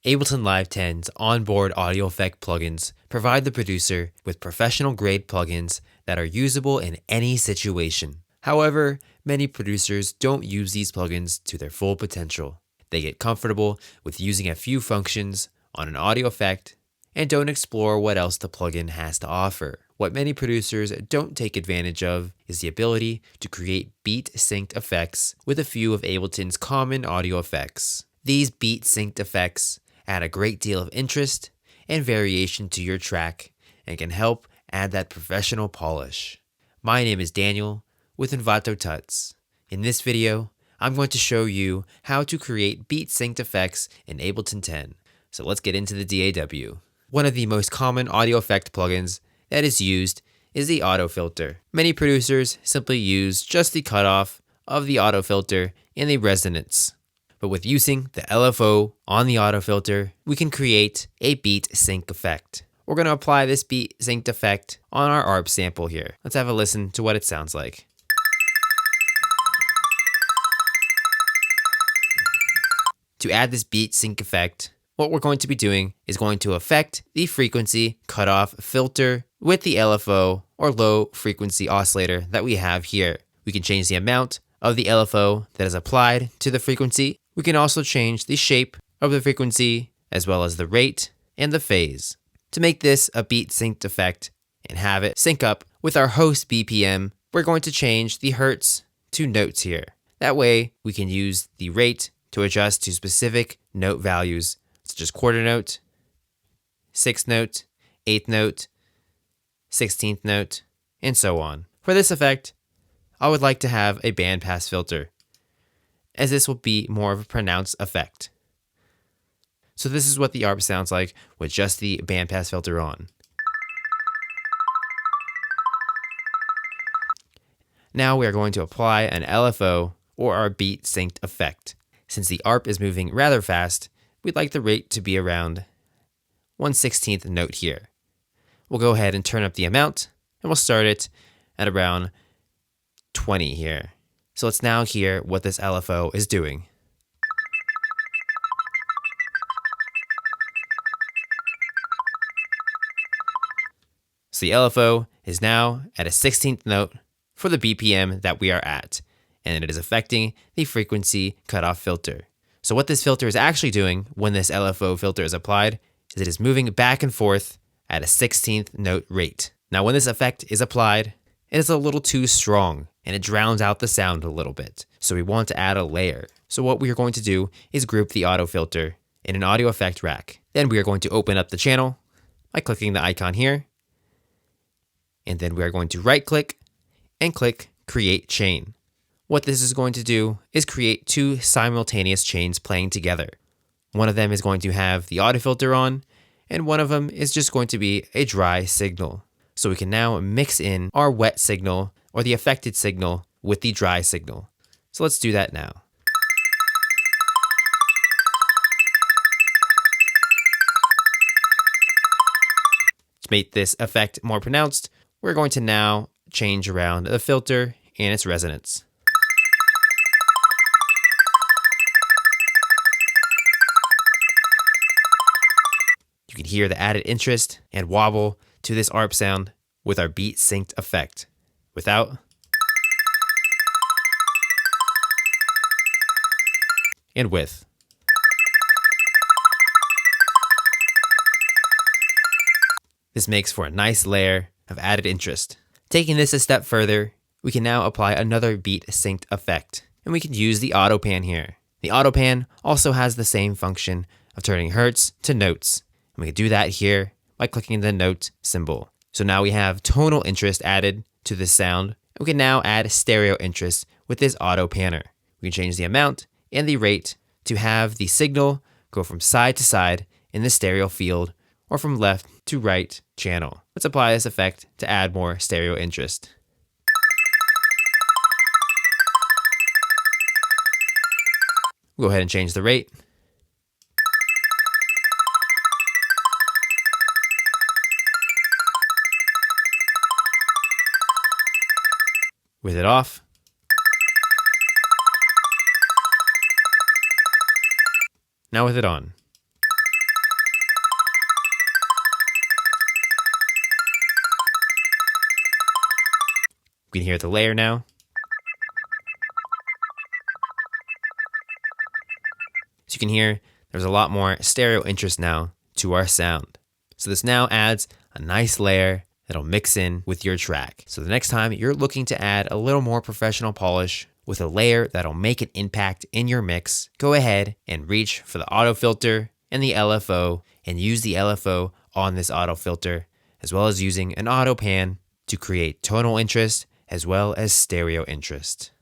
Ableton Live 10's onboard audio effect plugins provide the producer with professional-grade plugins that are usable in any situation. However, many producers don't use these plugins to their full potential. They get comfortable with using a few functions on an audio effect and don't explore what else the plugin has to offer. What many producers don't take advantage of is the ability to create beat-synced effects with a few of Ableton's common audio effects. These beat-synced effects add a great deal of interest and variation to your track and can help add that professional polish. My name is Daniel with Envato Tuts. In this video, I'm going to show you how to create beat-synced effects in Ableton 10. So let's get into the DAW. One of the most common audio effect plugins that is used is the auto filter. Many producers simply use just the cutoff of the auto filter and the resonance. But with using the LFO on the auto filter, we can create a beat sync effect. We're going to apply this beat synced effect on our ARP sample here. Let's have a listen to what it sounds like. To add this beat sync effect, what we're going to be doing is going to affect the frequency cutoff filter with the LFO or low frequency oscillator that we have here. We can change the amount of the LFO that is applied to the frequency. We can also change the shape of the frequency as well as the rate and the phase. To make this a beat synced effect and have it sync up with our host BPM, we're going to change the hertz to notes here. That way we can use the rate to adjust to specific note values such as quarter note, sixth note, eighth note, 16th note, and so on. For this effect, I would like to have a bandpass filter, as this will be more of a pronounced effect. So this is what the ARP sounds like with just the bandpass filter on. Now we are going to apply an LFO or our beat synced effect. Since the ARP is moving rather fast, we'd like the rate to be around 1/16th note here. We'll go ahead and turn up the amount and we'll start it at around 20 here. So let's now hear what this LFO is doing. So the LFO is now at a 16th note for the BPM that we are at, and it is affecting the frequency cutoff filter. So what this filter is actually doing when this LFO filter is applied is it is moving back and forth at a 16th note rate. Now when this effect is applied, it is a little too strong and it drowns out the sound a little bit. So we want to add a layer. So what we are going to do is group the auto filter in an audio effect rack. Then we are going to open up the channel by clicking the icon here. And then we are going to right click and click create chain. What this is going to do is create two simultaneous chains playing together. One of them is going to have the auto filter on, and one of them is just going to be a dry signal. So we can now mix in our wet signal or the affected signal with the dry signal. So let's do that now. To make this effect more pronounced, we're going to now change around the filter and its resonance. You can hear the added interest and wobble to this ARP sound with our beat synced effect. Without and with. This makes for a nice layer of added interest. Taking this a step further, we can now apply another beat synced effect, and we can use the auto pan here. The auto pan also has the same function of turning hertz to notes, and we can do that here by clicking the note symbol. So now we have tonal interest added to this sound. We can now add stereo interest with this auto panner. We can change the amount and the rate to have the signal go from side to side in the stereo field or from left to right channel. Let's apply this effect to add more stereo interest. We'll go ahead and change the rate. With it off. Now with it on. You can hear the layer now. So you can hear there's a lot more stereo interest now to our sound. So this now adds a nice layer that'll mix in with your track. So the next time you're looking to add a little more professional polish with a layer that'll make an impact in your mix, go ahead and reach for the auto filter and the LFO and use the LFO on this auto filter, as well as using an auto pan to create tonal interest as well as stereo interest.